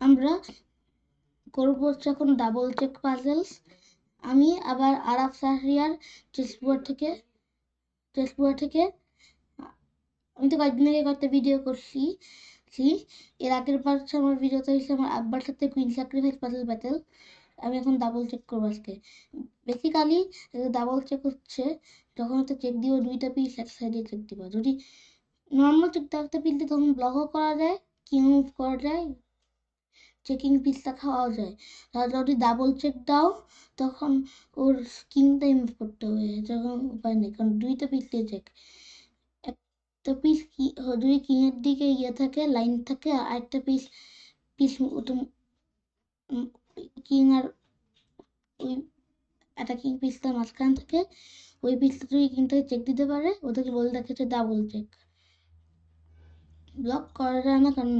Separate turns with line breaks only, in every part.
আমরা করব এখন ডাবল চেক পাজলস। আমি আবার আরাফ শাহরিয়ার চেসবোর্ড থেকে আমি তো কয়েকদিন আগে কয়েকটা ভিডিও করছি। এর আগের বার আমার ভিডিওতে হয়েছে আমার আব্বার সাথে কুইন স্যাক্রিফাইস পাজল ব্যাটেল। আমি এখন ডাবল চেক করবো আজকে। বেসিক্যালি ডাবল চেক হচ্ছে যখন তো চেক দিব দুইটা পিস এক সাইডে চেক দিব। যদি নর্মাল চেক একটা পিস দিয়ে তখন ব্লকও করা যায়, কিং মুভ করা যায়, চেকিং পিসটা খাওয়া যায়। আর যদি ডাবল চেক দাও তখন ওর কিংটাই মুভ করতে হবে, যখন উপায় নেই, কারণ দুইটা পিস দিয়ে চেক। একটা পিস যদি কিংয়ের দিকে ইয়ে থাকে, লাইন থাকে, আর একটা পিস কিং আর ওই অ্যাটাকিং পিসটা মাঝখান থাকে, ওই পিসটা যদি কিংটাকে চেক দিতে পারে ওদেরকে বলে রাখে ডাবল চেক। ব্লক করা যায় না, কারণ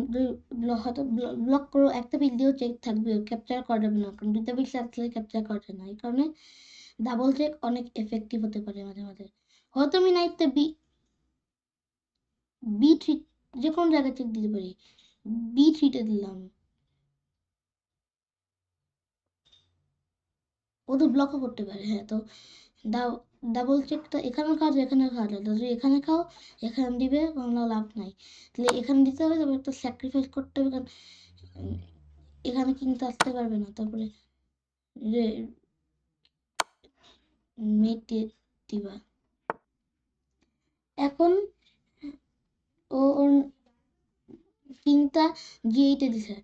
হয়তো ব্লক করে একটা পিস দিয়েও চেক থাকবে, ক্যাপচার করা যাবে না, কারণ দুইটা পিস আসলে ক্যাপচার করা যায় না। এই কারণে ডাবল চেক অনেক এফেক্টিভ হতে পারে মাঝে মাঝে। হয়তো আমি নাইটতে বি3 যে কোনো জায়গায় চেক দিতে পারি, বি3তে দিলাম, ও তো ব্লকও করতে পারে। হ্যাঁ, তো ডাবল চেকটা এখানে খাও, এখানে খাওয়া যায়। যদি এখানে খাও এখানে দিবে, কোনো লাভ নাই। তাহলে এখানে দিতে হবে, তবে একটা স্যাক্রিফাইস করতে হবে, কারণ এখানে কিন্তু আসতে পারবে না। তারপরে মেট দিবা। এখন ওর কিংটা জি8 দিছে।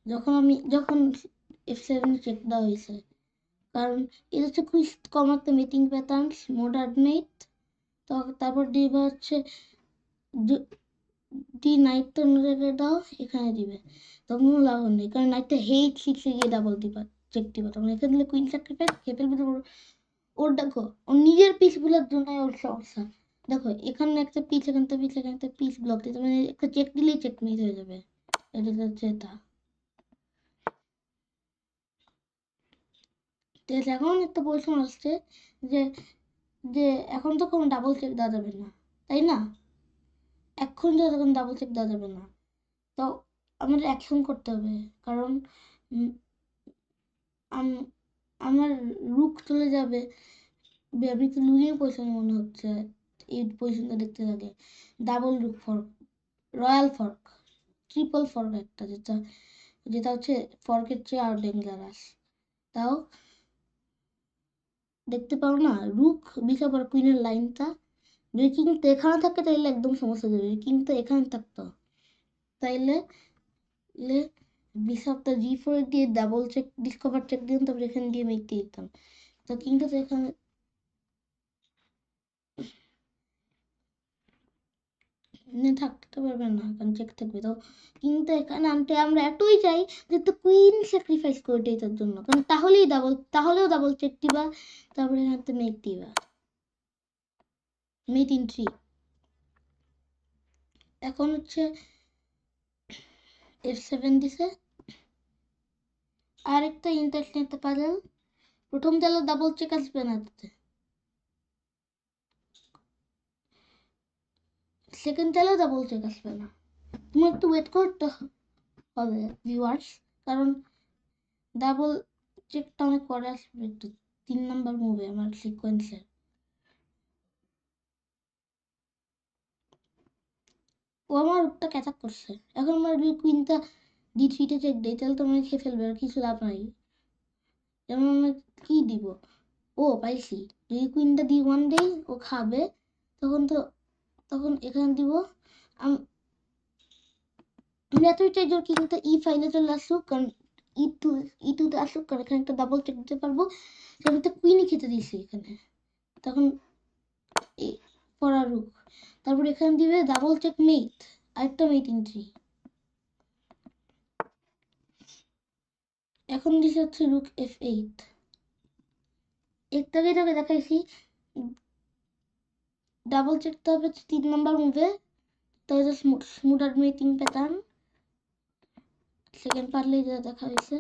যখন F7 চেক দেওয়া হয়েছে, কারণ এটা হচ্ছে কুইজ কমাতে মিটিং প্যাটার্ন মডার্নেট। তো তারপর দিবা হচ্ছে নাইট তো অন্য জায়গায় দাও, এখানে দিবে, তখন লাভ নেই, কারণ নাইটটা হেইট 6 গিয়ে ডাবল দিবা, চেক দিবা, তখন এখানে দিলে কুইন স্যাক্রিফাইস খেয়ে ফেলবে। ওর দেখো ওর নিজের পিস গুলোর জন্য ওর সমস্যা। দেখো এখানে একটা পিস, এখানে একটা পিস, এখানে একটা পিস ব্লক দিতে, মানে একটা চেক দিলেই চেক মিট হয়ে যাবে। এটা হচ্ছে এটা। এখন একটা প্রশ্ন আসছে যে যে এখন তো কোনো ডাবল চেক দেওয়া যাবে না, তাই না? এখন তো তখন ডাবল চেক দেওয়া যাবে না, তো আমাদের অ্যাকশন করতে হবে, কারণ আমার রুক চলে যাবে। আমি তো লুজিং পজিশনে মনে হচ্ছে, এই পজিশনটা দেখতে লাগে। Double rook fork, royal fork, triple fork একটা, যেটা যেটা হচ্ছে ফর্কের চেয়ে আর ডেঞ্জারাস। তাও দেখতে পাও না, রুক বিশপ আর কুইনের লাইনটা যদি কিন্তু এখানে থাকে তাইলে একদম সমস্যা হয়ে যাবে, কিন্তু এখানে থাকতো তাইলে বিশপটা জি4 দিয়ে ডাবল চেক ডিসকভার চেক দিতাম, তারপরে এখানে দিয়ে মেক দিয়ে দিতাম। তো কিন্তু তো এখানে থাকতে পারবে না, কারণ চেক থাকবে। তো কিন্তু এখানে আনতে আমরা এতই চাই যে তো কুইন স্যাক্রিফাইস করে দিই তার জন্য, কারণ তাহলেও ডাবল চেক দিবা, তারপরে এখানে মেক দিবা, মেট ইন 3। এখন হচ্ছে F7 দিছে। আর একটা ইন্টারেস্টিং পাজল, প্রথম চালে ডাবল চেক আসবে না, সেকেন্ড চালেও ডাবল চেক আসবে না। তুমি একটু ওয়েট করতে হবে ভিউয়ার্স, কারণ ডাবল চেকটা অনেক পরে আসবে, একটু 3 নাম্বার মুভে আমার সিকোয়েন্সে। ও আমার রুটটা ক্যাচ আপ করছে। এখন আমার কুইনটা ডি3তে চেক দেয়, তাহলে তো আমি খেয়ে ফেলবে, আর কিছু লাভ নাই। যেমন আমি কি দিব, ও পাইছি, যদি কুইনটা D1 দেই ও খাবে, তখন এখানে দিব। আমি এতই চাই যে কিংটা E5 চলে আসুক, কারণ E2তে আসুক, কারণ এখানে একটা ডাবল চেক দিতে পারবো। আমি তো কুইনই খেতে দিছি এখানে, তখন পড়া রুক, তারপর এখানে দিবে ডাবল চেক মেট, আরেকটা মেট ইন 3। এখন দিছে হচ্ছে রুক F8। একটু আগে তোকে দেখাইছি ডাবল চেকটা হবে 3 নাম্বার মুভে, তাহলে স্মুদার মেটিং প্যাটার্ন সেকেন্ড পার্টলে যা দেখা হয়েছে।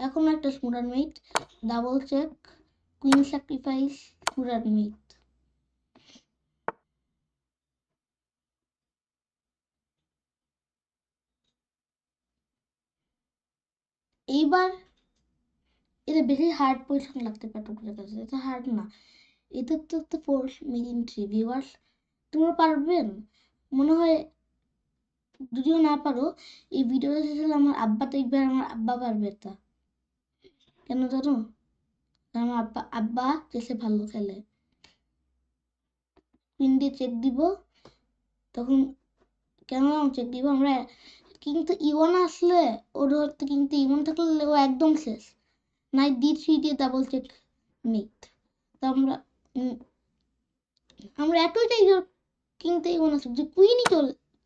এখন একটা smoother mate, double check, queen sacrifice পুরার মিট। এইবার এটা বেশি হার্ড পজিশন লাগতে পারে তোমাদের কাছে, এটা হার্ড না, এটা তো একটা ফোর্স মেরিন ট্রি। ভিউয়ার্স তোমরা পারবেন মনে হয়, যদিও না পারো এই ভিডিওটা শেষে আমার আব্বা দেখবে, আমার আব্বা পারবে এটা। কেন জানো? কারণ আমার আব্বা চেসে ভালো খেলে। কুইন দিয়ে চেক দিব, তখন কেন চেক দিব আমরা, কিন্তু ইওয়ান আসলে ওর হতে, কিন্তু ইওয়ান থাকলে ও একদম শেষ। নাইট D3 দিয়ে ডাবল চেক মেট। তো আমরা এতই চাই কিন্তু ইওয়ান আসুক, যে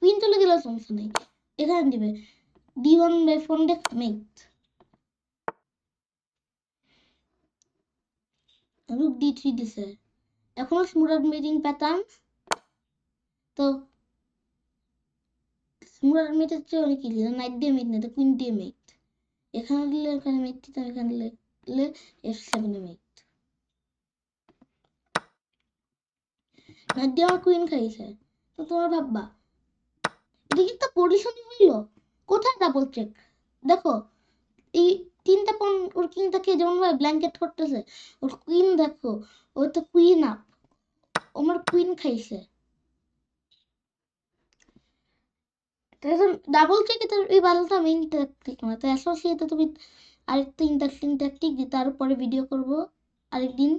কুইন চলে গেলে সমস্যা নেই, এখানে দিবে D1/4 ডেক মেট, রুক D3 দিছে। এখনো স্মুরার মেটিং প্যাটার্ন, তো স্মুরার মেটের চেয়ে অনেক ইজি। নাইট দিয়ে মেট নেই, তো কুইন দিয়ে মেট, এখানে দিলে এখানে মেট দিতাম, এখানে দিলে F7 এ মেট। নাইট দিয়ে আমার কুইন খাইছে, তো তোমরা ভাববা এটা কি একটা পজিশনই হইল? কোথায় ডাবল চেক? দেখো এই তিনটা পন ওর কিংটাকে যেমন ভাবে ব্ল্যাঙ্কেট করতেছে, ওর কুইন দেখো, ওর তো কুইন আপ, আমার কুইন খাইছে। ডাবল চেক এটা এই বালটা মেইন ট্যাকটিক না, তো অ্যাসোসিয়েটে তুমি আরেকটা ইন্টারেস্টিং ট্যাকটিক যে তার উপরে ভিডিও করব আরেকদিন,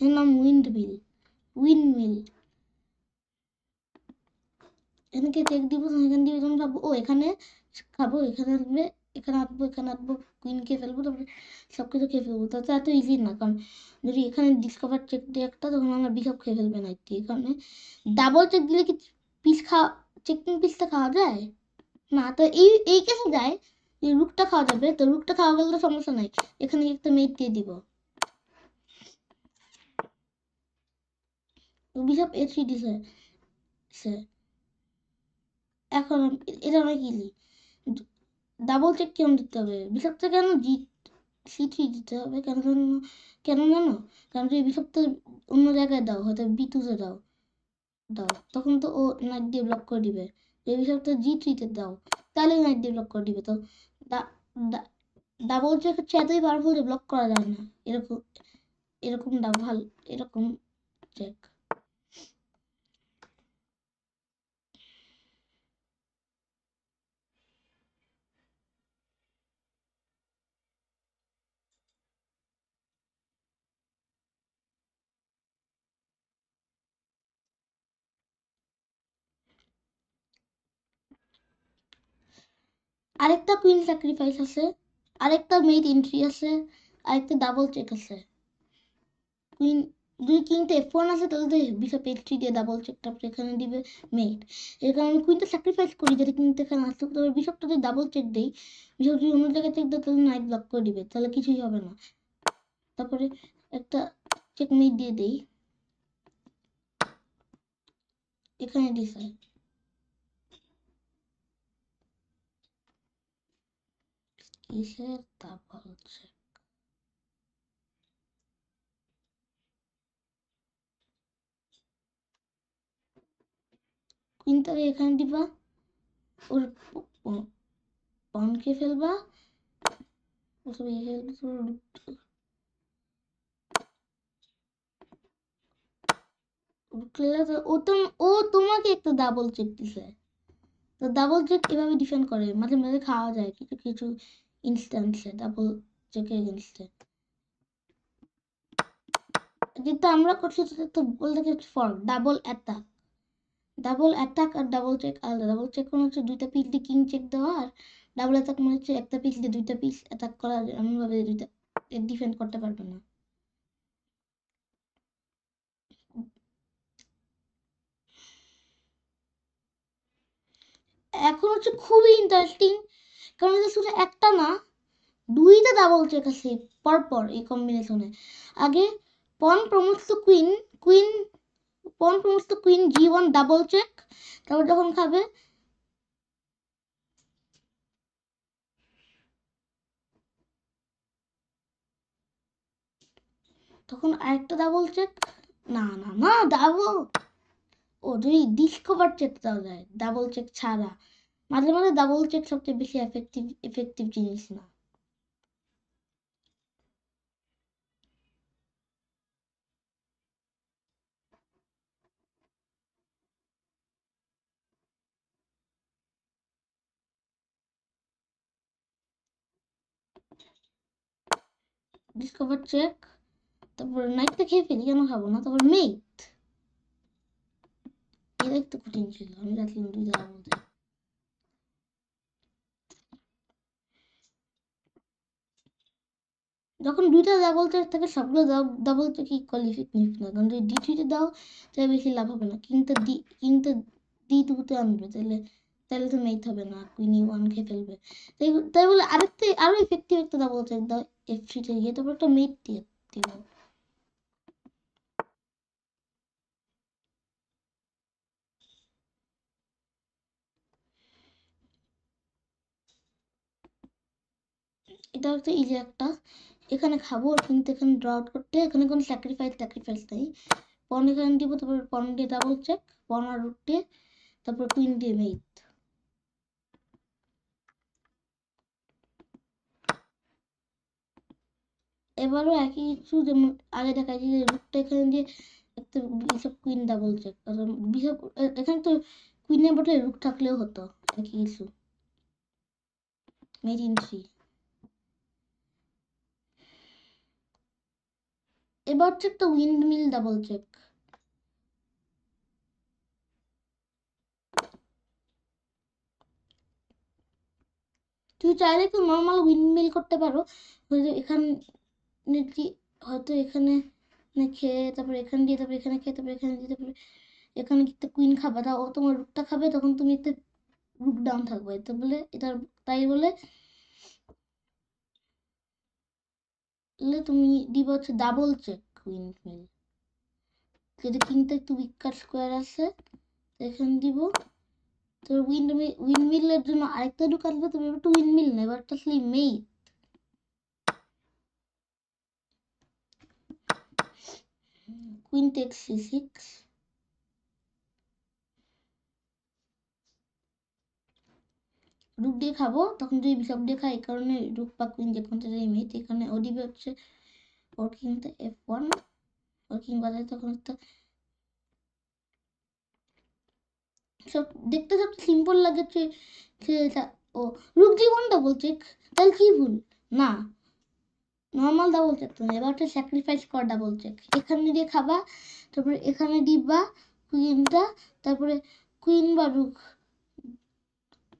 এর নাম উইন্ড মিল। এখানে চেক দিব, এখানে দিয়ে যখন ভাববো ও এখানে খাবো, এখানে আসবে, এখানে আসবো, এখানে আসবো, কুইন খেয়ে ফেলবো, তারপরে সব কিছু খেয়ে ফেলবো, তাতে এত ইজি না। কারণ যদি এখানে ডিসকভার চেক দিয়ে একটা, তখন আমার বিশপ খেয়ে ফেলবে না। এই কারণে ডাবল চেক দিলে কি পিস খাওয়া, চেকিং পিসটা খাওয়া যায় না, তো এই কেসে যায় যে রুকটা খাওয়া যাবে, তো রুকটা খাওয়া গেলে তো সমস্যা নাই, এখানে একটা মেট দিয়ে দিব, বিশপ A3 দিছে। এখন এটা অনেক ইজি, ডাবল চেক কেন দিতে হবে, বিশপটা কেন C3 দিতে হবে, কেন জানো? কারণ যদি বিশপটা অন্য জায়গায় দাও, হয়তো B2 তে দাও, তখন তো ও নাইট দিয়ে ব্লক করে দিবে। যদি বিশপটা G3 তে দাও, তাহলে নাইট দিয়ে ব্লক করে দিবে। তো ডাবল চেক হচ্ছে এতই পাওয়ারফুল যে ব্লক করা যায় না, এরকম এরকম ডাবল এরকম চেক। আরেকটা কুইন স্যাক্রিফাইস আছে, আরেকটা মেট এন্ট্রি আছে, আরেকটা ডাবল চেক আছে। কুইন যদি কিংটা F1 আছে, তাহলে তো বিশপ H3 দিয়ে ডাবল চেক, তারপরে এখানে দিবে মেট। এর কারণে কুইনটা স্যাক্রিফাইস করি যাতে কিংটা এখানে আসুক, তবে বিশপটা যদি ডাবল চেক দেই, বিশপ যদি অন্য জায়গায় চেক দেয়, তাহলে নাইট ব্লক করে দিবে, তাহলে কিছুই হবে না। তারপরে একটা চেক মেট দিয়ে দেই, এখানে দিছে, কিসের ডাবল চেক? কুইনটাকে এখানে দিবা, ওর পনকে ফেলবা, ও তোমাকে একটা ডাবল চেক দিছে। তো ডাবল চেক এভাবে ডিফেন্ড করে, মাঝে মাঝে খাওয়া যায় কিছু কিছু ইনস্ট্যান্সে ডাবল চেকের এগেনস্টে। যেটা আমরা করছি সেটা তো বলতে গেলে ফর্ক ডাবল অ্যাটাক আর ডাবল চেক আলাদা। ডাবল চেক মানে হচ্ছে দুইটা পিস দিয়ে কিং চেক দেওয়া, আর ডাবল অ্যাটাক মানে হচ্ছে একটা পিস দিয়ে দুইটা পিস অ্যাটাক করা, এমনভাবে দুইটা ডিফেন্ড করতে পারবে না। এখন হচ্ছে খুবই ইন্টারেস্টিং, কারণ এটা শুধু একটা না, দুইটা ডাবল চেক আছে পরপর এই কম্বিনেশনে। আগে pawn promotes to queen pawn promotes to queen G1 double check, তারপর যখন খাবে তখন আরেকটা ডাবল চেক, না না না ডাবল, ও যদি ডিসকভার চেক দেওয়া যায় ডাবল চেক ছাড়া, মাঝে মাঝে ডাবল চেক সবচেয়ে বেশি এফেক্টিভ জিনিস না। ডিসকভার চেক, তারপর নাইটটা খেয়ে ফেলি, কেন খাবো না। তারপর মেট, এটা একটু কঠিন ছিল, আমি রাখলাম দুই দ্বারা বলতে। যখন দুইটা ডাবল চেক থাকে সবগুলো ডাবল চেক ইকুয়ালি ইফেক্টিভ না, কারণ যদি ডি2তে দাও তাহলে বেশি লাভ হবে না, কিন্তু ডি2তে আনবে, তাহলে তো মেট হবে না, কুইনি ওয়ান খেয়ে ফেলবে। তাই বলে আরো ইফেক্টিভ একটা ডাবল চেক দাও F3তে গিয়ে, তারপর একটা মেট দিয়ে দিও। এটা হচ্ছে ইজি একটা, এখানে খাবো কিন্তু এখানে ড্র আউট করতে এখানে কোনো স্যাক্রিফাইস নেই। পন এখানে দিব, তারপর পন দিয়ে ডাবল চেক, পন আর রুট দিয়ে, তারপর কুইন দিয়ে মেট। এবারও একই কিছু, যেমন আগে দেখাচ্ছি যে রুটটা এখানে দিয়ে একটা bishop queen double check, bishop এখানে তো কুইনের বদলে রুট থাকলেও হতো, একই কিছু। মেট ইন 3, এবার হচ্ছে একটা উইন্ড মিল ডাবল চেক। তুই চাইলে তো নর্মাল উইন্ড মিল করতে পারো, এখানে হয়তো এখানে খেয়ে তারপর এখানে দিয়ে, তারপর এখানে খেয়ে, তারপর এখানে দিয়ে, তারপরে এখানে কিন্তু কুইন খাবে, ও তোমার রুটটা খাবে, তখন তুমি এতে রুট ডাউন থাকবে, তো বলে এটা, তাই বলে তুমি দিবা হচ্ছে ডাবল চেক কুইন মিল, যেটা কিংটা একটু উইকার স্কোয়ার আছে, এখানে দিব। তো উইন্ড মিলের জন্য আরেকটা রুট আসবে, তুমি একটু উইন্ড মিল না, এবারটা আসলে মেট। কুইন টেক্স C6, রুক দিয়ে খাবো, তখন যদি বিশপ দিয়ে খাই, এই কারণে রুক বা কুইন যে কোনটা মেট, এখানে ওডিবি হচ্ছে ওর কিংতে F1, ওর কিং বাজায়, তখন একটা সব দেখতে সব সিম্পল লাগছে। ও রুক জি1 ডাবল চেক, তাহলে কি ভুল না, নর্মাল ডাবল চেক তো, এবারটা স্যাক্রিফাইস কর ডাবল চেক, এখানে দিয়ে খাবা, তারপরে এখানে দিবা কুইনটা, তারপরে কুইন বা রুক,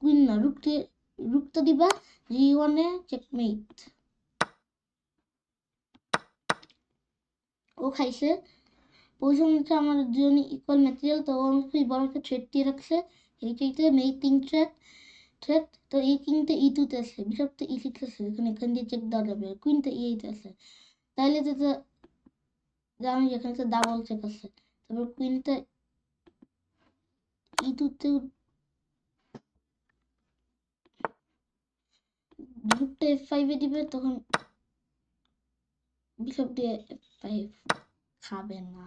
কুইন না রুক দিয়ে, রুকটা দিবা G1 এ চেকমেট। ও খাইছে, পজিশন হচ্ছে আমার দুজনই ইকুয়াল ম্যাটেরিয়াল, তো আমাকে বড় একটা থ্রেড দিয়ে রাখছে, এইটাইতে মেই তিন থ্রেড, তো এই কিংটা E2 তে আছে, বিশপটা E6 আছে, এখান দিয়ে চেক দেওয়া যাবে, কুইনটা E8 আছে, তাইলে তো জানি এখানে তো ডাবল চেক আছে, তারপর কুইনটা E2 তে, রুটটা F5 এ দিবে, তখন বিশপ দিয়ে F5 খাবে না,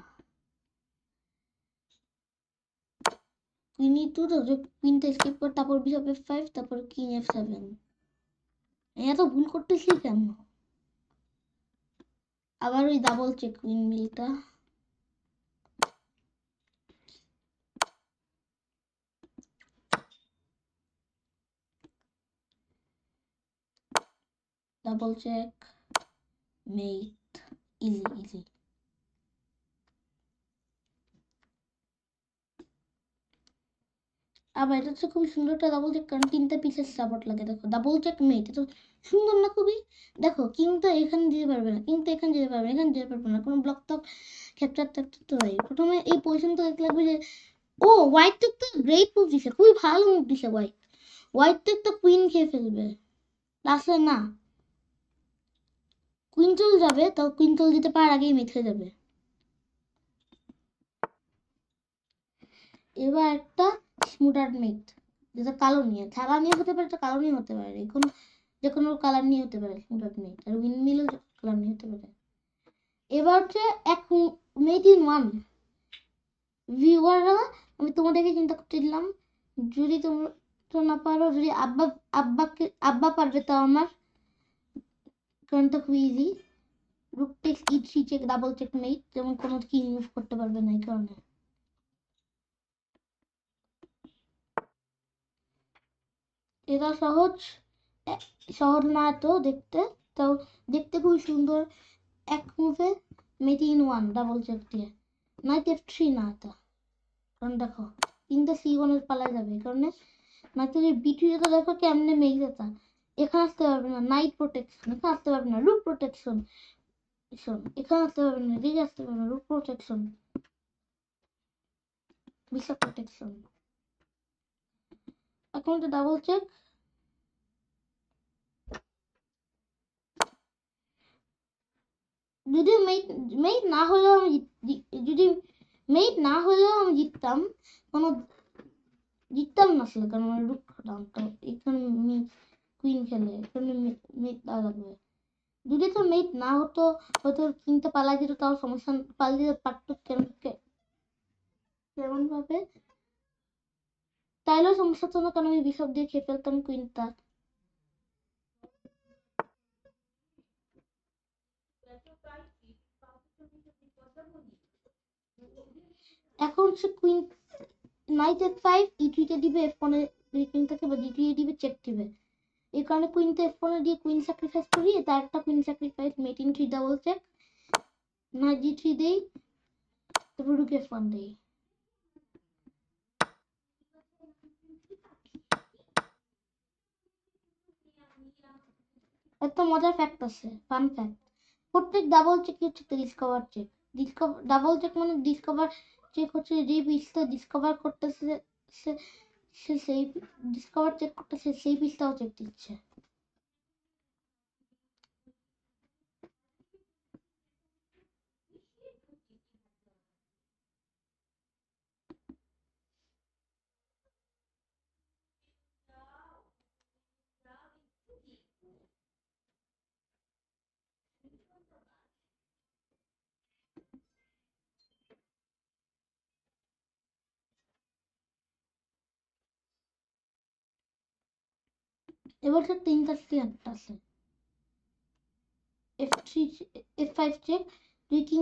কুইন E2, তো কুইনটা স্কিপ করে তারপর বিশপ F5, তারপর কিং F7। এত ভুল করতেছি কেন? আবার ওই ডাবল চেক কুইন মিলটা, ডাবল চেক মেট, ইজি। আবার এটা হচ্ছে খুবই সুন্দর একটা ডাবল চেক, কারণ তিনটা পিসের সাপোর্ট লাগে, দেখো ডাবল চেক মেট, এটা সুন্দর না খুবই? দেখো কিন্তু এখানে দিতে পারবে না, কিন্তু এখানে যেতে পারবে, এখানে যেতে পারবে না, কোনো ব্লক টক ক্যাপচার তো নাই। প্রথমে এই পজিশন তো দেখতে লাগবে যে ও হোয়াইট তো একটা গ্রেট মুভ দিছে, খুবই ভালো মুভ দিছে হোয়াইট তো একটা কুইন খেয়ে ফেলবে, লাস্টে না কুইন চলে যাবে, তো কুইন চলে যেতে পারার আগেই মেট হয়ে যাবে। এবার একটা স্মুটার মেট, যেটা কালো নিয়ে, সাদা নিয়ে হতে পারে, কালো নিয়ে হতে পারে, যে কোনো কালার নিয়ে হতে পারে স্মুটার মেট, আর উইন্ড মিলও কালার নিয়ে হতে পারে। এবার হচ্ছে এক মেড ইন ওয়ান। ভিউয়াররা, আমি তোমাদেরকে চিন্তা করতে দিলাম, যদি তোমরা না পারো, যদি আব্বা পারবে, তাও আমার কারণটা খুব easy. Rook takes E3 check, double check mate, যেমন কোনো কি মুভ করতে পারবে না এই কারণে। এটা সহজ, সহজ না তো দেখতে, তাও দেখতে খুবই সুন্দর। এক মুভে mate in one double check দিয়ে। নাইট F3 না এটা, কারণ দেখো তিনটা C1 পালায় যাবে এই কারণে। নাইট B2 তো দেখো কেমনে মেঘ যেতা, এখানে আসতে পারবে না। নাইট প্রোটেকশন, এখানে আসতে পারবে না। রুট প্রোটেকশন, এখানে আসতে পারবে না। এদিকে আসতে পারবে না। রুট প্রোটেকশন, ভিসা প্রোটেকশন। এখন তো ডাবল চেক। যদি মেট না হলেও আমি যদি মেট না হলেও আমি জিততাম, কোনো জিততাম না আসলে, কারণ আমার রুট ডাউন। তো এখানে কুইন খেলে, এখানে মেট দেওয়া লাগবে। যদি তো মেট না হতো, হয়তো কিনতে পালা যেত, তাও সমস্যা, পালিয়ে পারতো কেমন ভাবে, তাইলেও সমস্যা হতো না, কারণ আমি বিশপ দিয়ে খেয়ে ফেলতাম কুইনটা। এখন সে কুইন নাইট F5 E3 তে দিবে, F1 এ কুইন থাকে, বা D2 এ দিবে, চেক দিবে। এই কারণে কুইনটা F1 এ দিয়ে কুইন স্যাক্রিফাইস করি, তার একটা queen sacrifice, mate in 3 double check, knight D3 দেই, তারপর রুক F1 দেই। একটা মজার ফ্যাক্ট আছে, ফান ফ্যাক্ট। প্রত্যেক ডাবল চেক হচ্ছে ডিসকভার চেক। ডাবল চেক মানে ডিসকভার চেক হচ্ছে যে পিসটা ডিসকভার করতেছে, সে সেই ডিসকভার চেক করতেছে, সেই পিসটাও চেক দিচ্ছে। এবার তো তিন চারটি একটা আছে। F3, F5 চেক, দুই কিং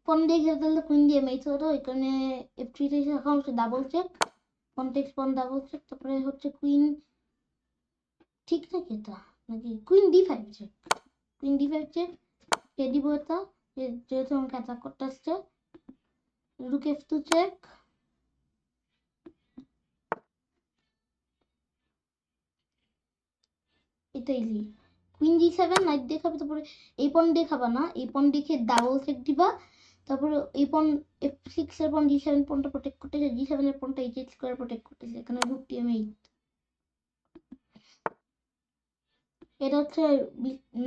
পন দিয়ে খেলতে হলে কুইন দিয়ে মেট হতো, এখানে F3 তে এখন হচ্ছে double check, pawn takes pawn double check, তারপরে হচ্ছে কুইন, ঠিক থাকে এটা নাকি queen D5 check, queen D5 check, কে দিব এটা, যেহেতু আমাকে অ্যাটাক করতে আসছে। রুক F2 চেক, এটা ইজি। কুইন G7 নাইট দিয়ে খাবে, তারপরে এই পন দিয়ে খাবা না, এই পন দিয়ে ডাবল চেক দিবা, তারপরে এই পন F6 এর পন G7 পনটা প্রোটেক্ট করতেছে, G7 এর পনটা H8 স্কয়ার প্রোটেক্ট করতেছে, এখানে রুক টিএম8। এটা হচ্ছে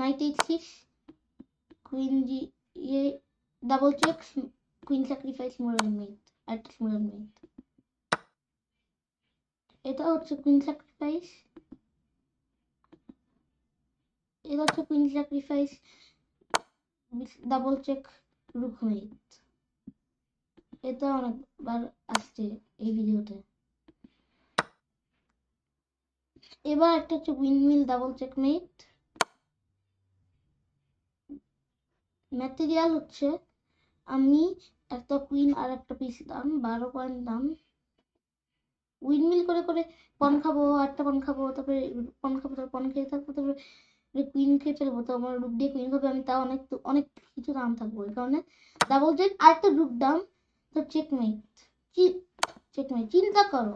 নাইট H6, কুইন জি এ double check, queen sacrifice smaller mate, একটা স্মলার মেট। এটা হচ্ছে কুইন স্যাক্রিফাইস, এটা হচ্ছে queen sacrifice, double check, rook mate. এটা অনেকবার আসছে এই ভিডিওতে। এবার একটা হচ্ছে windmill double check mate. Material হচ্ছে আমি একটা কুইন আর একটা পিস দাম 12 পয়েন্ট দাম, উইন্ডমিল করে করে পন খাবো, একটা পন খাবো, তারপরে পন খাবো, তারপর পন খেয়ে থাকবো, তারপরে কুইন খেয়ে ফেলবো, তো আমার রুক দিয়ে কুইন হবে, আমি তাও অনেক অনেক কিছু দাম থাকবো, এই কারণে ডাবল চেক আর একটা রুক দাম, তো চেকমেট। চেকমেট, চিন্তা করো,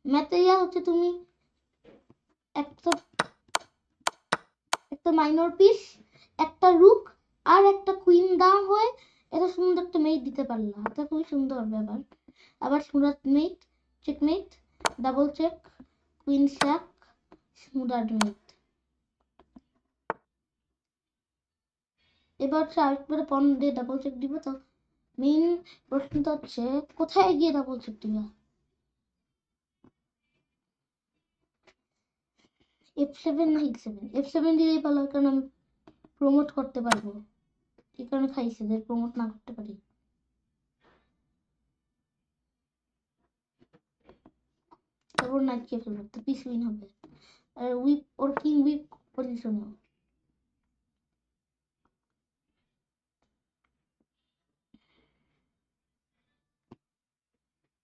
ম্যাটেরিয়াল হচ্ছে তুমি একটা একটা মাইনর পিস, একটা রুক আর একটা কুইন দাম হয়ে এত সুন্দর একটা মেট দিতে পারলাম, এটা খুবই সুন্দর ব্যাপার। আবার smother mate, checkmate, double check, queen sac, smother mate. এবার হচ্ছে আরেকবার পন দিয়ে ডাবল চেক দিব, তো মেইন প্রশ্নটা হচ্ছে কোথায় গিয়ে ডাবল চেক দিবা। F7 না H7, F7 দিলেই ভালো, কারণ আমি প্রমোট করতে পারবো। এই কারণে খাইছে যে প্রমোট না করতে পারি। তারপর নাইট খেয়ে ফেলবো, তো পিস উইন হবে। আর উইপ ওর কিং উইপ পজিশনে।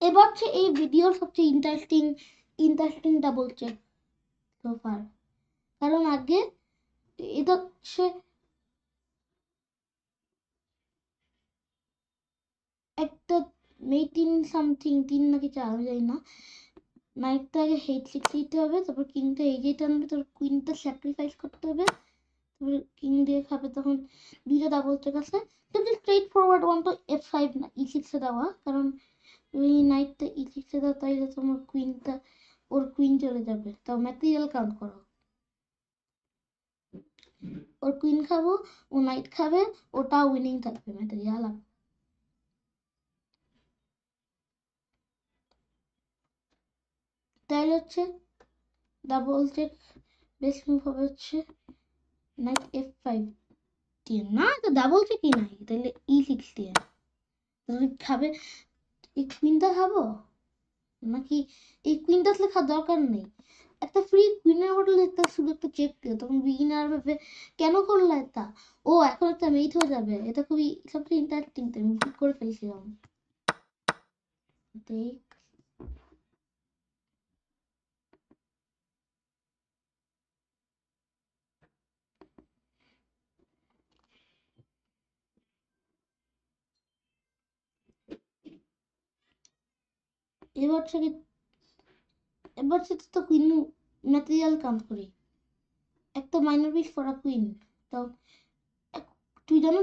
এবার হচ্ছে এই ভিডিওর সবচেয়ে ইন্টারেস্টিং ডাবল চেক সোফার, কারণ আগে এটা হচ্ছে একটা মেইটিন সামথিং 3 নাকি 4 আমি জানি না। নাইটটা আগে হেড 6 দিতে হবে, তারপর কিংটা এগিয়ে টানবে, তারপর কুইনটা স্যাক্রিফাইস করতে হবে, তারপর কিং দিয়ে খাবে। তখন দুইটা ডাবল চেক আছে। তো স্ট্রেট ফরওয়ার্ড ওয়ান তো F5 না E6 এ দেওয়া, কারণ ওই নাইটটা E6 এ দেওয়া, তাই তোমার কুইনটা ওর কুইন চলে যাবে। তাও ম্যাটেরিয়াল কাউন্ট করো, ওর কুইন খাবো, ও নাইট খাবে, ওটাও উইনিং থাকবে ম্যাটেরিয়াল। তাহলে হচ্ছে ডাবল চেক বেস্ট মুভ হবে হচ্ছে নাইট F5 দিয়ে। না তো ডাবল চেকই নাই, তাহলে E6 দিয়ে। তাহলে খাবে এই কুইনটা খাবো নাকি? এই কুইনটা আসলে খাওয়ার দরকার নেই, একটা ফ্রি কুইনের বদলে একটা শুধু একটা চেক দিও, তখন বিগিনার ভাবে কেন করলা এটা। ও এখন একটা মেট হয়ে যাবে, এটা খুবই সবচেয়ে ইন্টারেস্টিং, তো আমি ঠিক করে ফেলছিলাম। দেখ এবার থেকে এবার সাথে তো কুইন ম্যাটেরিয়াল কাউন্ট করি, একটা minor piece for a queen. তো তুই জানো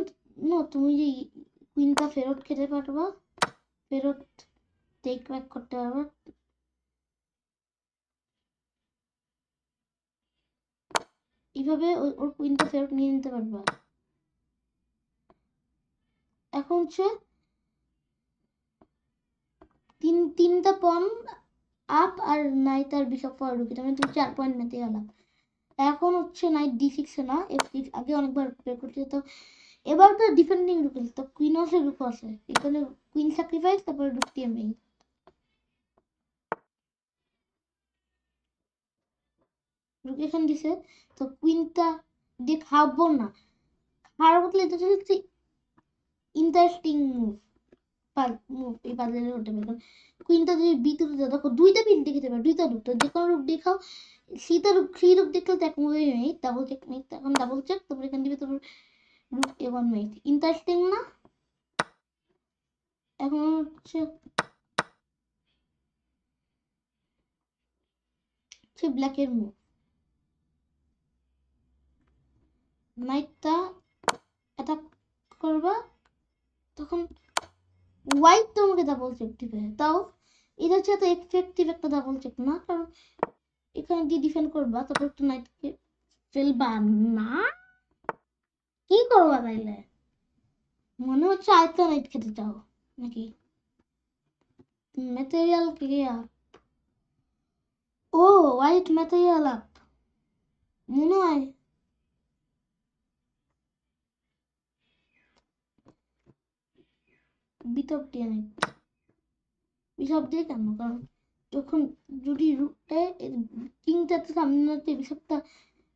না তুমি যে কুইনটা ফেরত খেতে পারবা, ফেরত টেক ব্যাক করতে পারবা। এইভাবে ওর কুইনটা ফেরত নিয়ে নিতে পারবা। এখন হচ্ছে তিনটা পন আপ আর নাইট আর বিশপ ফর রুকি, মানে তুমি 4 পয়েন্ট মেতে গেলাম। এখন হচ্ছে নাইট D6 না F6, আগে অনেকবার প্লে করতে তো। এবার তো ডিফেন্ডিং রুক আছে, তো কুইন আছে রুক আছে, এখানে কুইন স্যাক্রিফাইস, তারপর রুক দিয়ে মেই। রুক এখানে দিছে, তো কুইনটা দিয়ে খাবো না, খাওয়ার বদলে এটা হচ্ছে ইন্টারেস্টিং মুভ। মুভ এই পাজলের হতে পারে, কুইনটা যদি বিতুতে যায়, দেখো দুইটা পিন দেখে পারে, দুইটা রুক, তো যে কোনো রুক দেখাও। সেই রুক দেখলে তো এক মুভে মেয়ে ডাবল চেক মেয়ে, এখন ডাবল চেক, তারপর এখানে দিবে তোর রুক A1 মেয়ে। ইন্টারেস্টিং না? এখন হচ্ছে ব্ল্যাকের মুভ, নাইটটা অ্যাটাক করবা, তখন হোয়াইট তোমাকে ডাবল চেক দিবে। তাও এটা হচ্ছে এত এফেক্টিভ একটা ডাবল চেক না, কারণ এখানে দিয়ে ডিফেন্ড করবা, তারপর একটু নাইটকে ফেলবা না। কি করবা তাইলে? মনে হচ্ছে আরেকটা নাইট খেতে চাও নাকি? Material clear. ও হোয়াইট ম্যাটেরিয়াল আপ মনে হয়। বিটপ দিয়ে নাইট, বিশপ দিয়ে কেন? কারণ যখন যদি কিংটা সামনে হচ্ছে, বিশপটা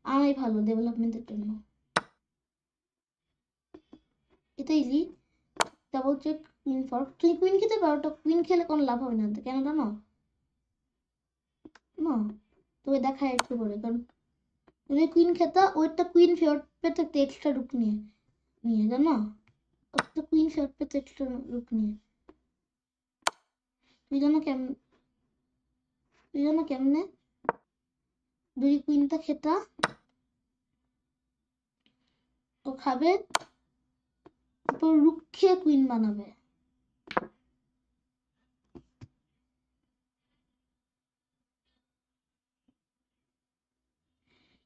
আনাই ভালো ডেভেলপমেন্টের জন্য। এটা easy double check queen for, তুমি কুইন খেতে পারো, তো কুইন খেলে কোনো লাভ হবে না, কেন জানো? না তবে দেখায় একটু করে, কারণ তুমি কুইন খেতা, ওইটা কুইন ফেরত পেতে একটা এক্সট্রা রুক নিয়ে নিয়ে জানো, একটা কুইন ফেরত পেতে এক্সট্রা রুক নিয়ে। তুই জানো কেমনে? দুই কুইনটা খেতা, ও খাবে, তারপর রুক খেয়ে কুইন বানাবে।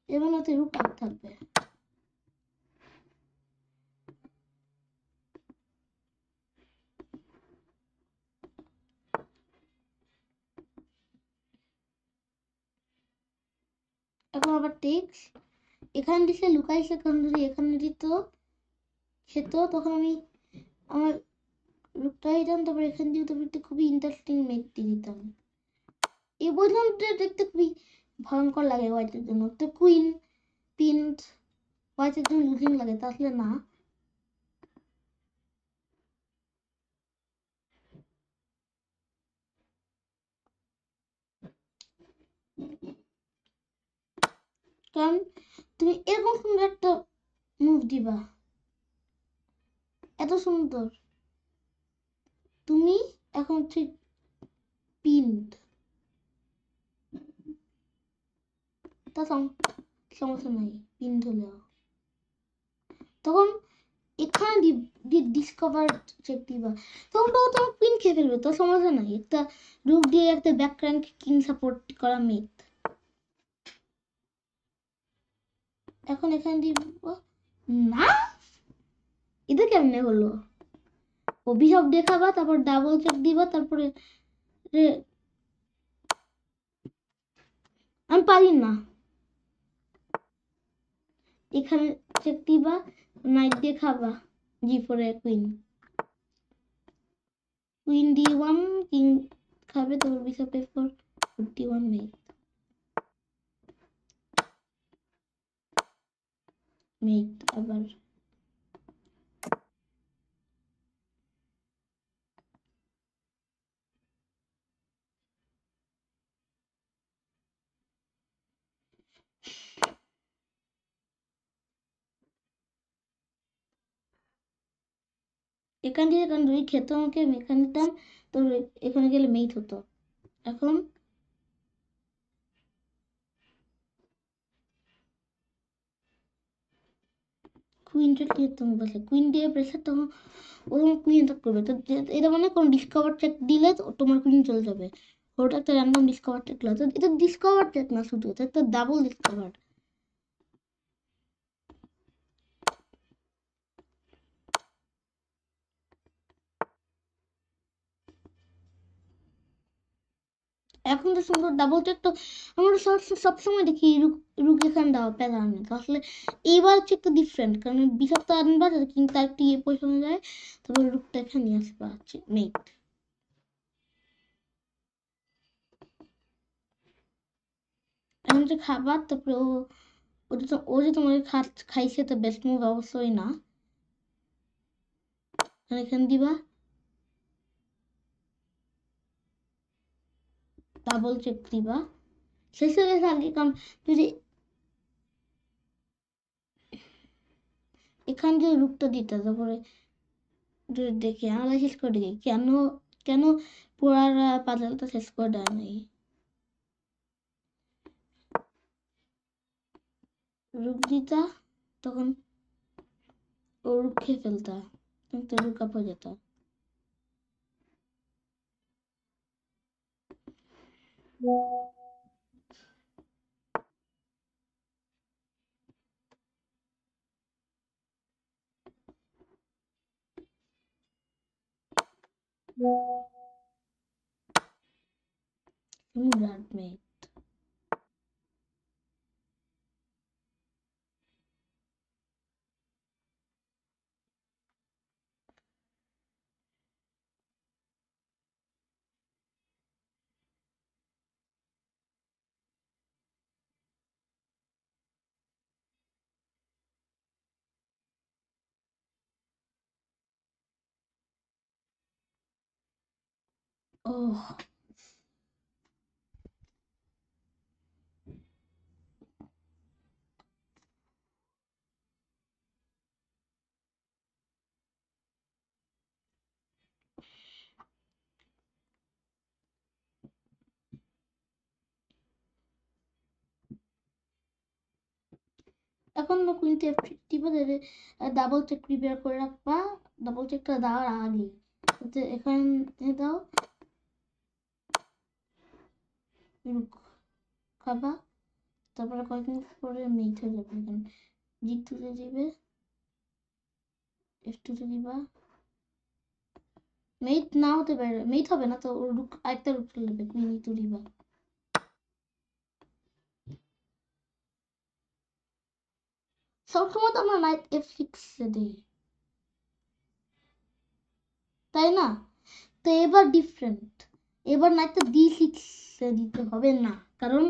এবার ওতে রুক আপ থাকবে। এখন আবার টেক্স, এখানে দিছে লুকাইছে, কারণ যদি এখানে দিত খেত তখন আমি আমার রুকটা দিতাম, তারপর এখান দিয়ে তারপর খুবই ইন্টারেস্টিং মেক দিয়ে দিতাম। এই বললাম দেখতে খুবই ভয়ঙ্কর লাগে হোয়াইটের জন্য, তো কুইন পিন্ট হোয়াইটের জন্য লুকিং লাগে, তাহলে না। কারণ তুমি এরকম সুন্দর একটা মুভ দিবা, এত সুন্দর, তুমি এখন ঠিক পিন্ট, তা সমস্যা নাই, পিন্ট হলেও তখন এখানে ডিসকভার চেক দিবা, তখন তো তোমার কুইন খেয়ে ফেলবে, তো সমস্যা নাই, একটা রুক দিয়ে একটা ব্যাক র্যাঙ্ক কিং সাপোর্ট করা মেট। এখন এখানে দিব না, এটা কেমনে হলো? অভিশাপ দেখাবা, তারপর ডাবল চেক দিবা, তারপরে আমি পারি না, এখানে চেক দিবা, নাইট দেখাবা, জি4 এ কুইন, কুইন d1 কিং খাবে, তারপর বিশপ f4 d1 মেট, মেট আবার এখান থেকে, কারণ যদি খেতো আমাকে এখানে নিতাম, তো এখানে গেলে মেট হতো। এখন কুইনটা কি তুমি বলছে, কুইন দিয়ে প্রেসার, তখন ও তোমার কুইন অ্যাটাক করবে, তো এটা মানে কোন ডিসকভার চেক দিলে তোমার কুইন চলে যাবে, ওটা একটা র্যান্ডম ডিসকভার চেক, তো এটা ডিসকভার চেক না, শুধু এটা একটা ডাবল ডিসকভার। এখন তো সুন্দর ডাবল চেক, তো আমরা সবসময় দেখি রুক, রুক এখানে দাও প্যারা আনে, তো আসলে এইবার হচ্ছে একটু ডিফারেন্ট, কারণ বিশপ তো আনবা কিন্তু তার একটু ইয়ে পয়সা যায়, তারপর রুকটা এখানে নিয়ে আসবা মেট। এখন যে খাবার, তারপরে ও যে তোমাকে খাইছে, তো বেস্ট মুভ অবশ্যই না, এখানে দিবা ডাবল চেক দিবা, শেষ হয়ে গেছে আগে, কারণ যদি এখান দিয়ে রুকটা দিতে, তারপরে যদি দেখি অ্যানালাইসিস করে দেখি কেন কেন পুরার পাজলটা শেষ করে দেয় নাই, রুক দিতা, তখন ও রুক খেয়ে ফেলতা, তো রুক আপ হয়ে যেত। মুরাদ মেয়ে, ওহ এখন কিন্তু টিপে ডাবল চেক প্রিপেয়ার করে রাখবা, ডাবল চেকটা দেওয়ার আগে এখানে দাও রুক খাবা, তারপরে কয়েকদিন পরে মেট হয়ে যাবে, জি2 দিবে, f2 দিবা, মেট না হতে পারে, মেট হবে না, তো রুক আরেকটা রুক নেবে, কুইন ই2 দিবা, সবসময় তো আমরা নাইট f6 দিই, তাই না? তো এবার ডিফারেন্ট, এবার না একটা D6 দিতে হবে না, কারণ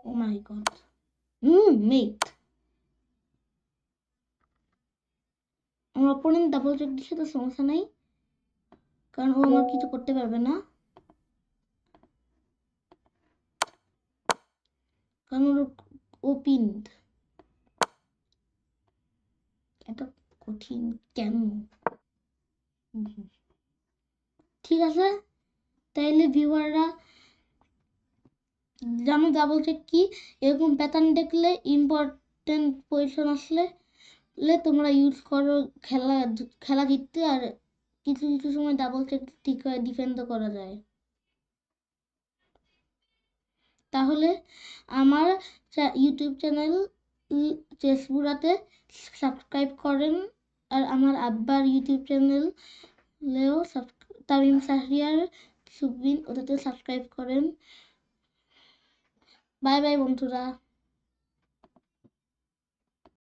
ও মাই গড, মেট আমার অপোনেন্ট ডাবল চেক দিচ্ছে তো সমস্যা নাই, কারণ ও আমার কিছু করতে পারবে না, কারণ ও পিন্ড। এত কঠিন কেন? ঠিক আছে, তাইলে ভিউয়াররা জানো ডাবল চেক কি, এরকম প্যাটার্ন দেখলে ইম্পর্টেন্ট পজিশন আসলে তোমরা ইউজ করো খেলা জিততে, আর কিছু কিছু সময় ডাবল চেক ঠিক হয় ডিফেন্ডও করা যায়। তাহলে আমার ইউটিউব চ্যানেল চেসবুড়াতে সাবস্ক্রাইব করেন, আর আমার আব্বার ইউটিউব চ্যানেলেও তামিম শাহরিয়ার সুবিন ওটাতে সাবস্ক্রাইব করেন। বাই বাই বন্ধুরা।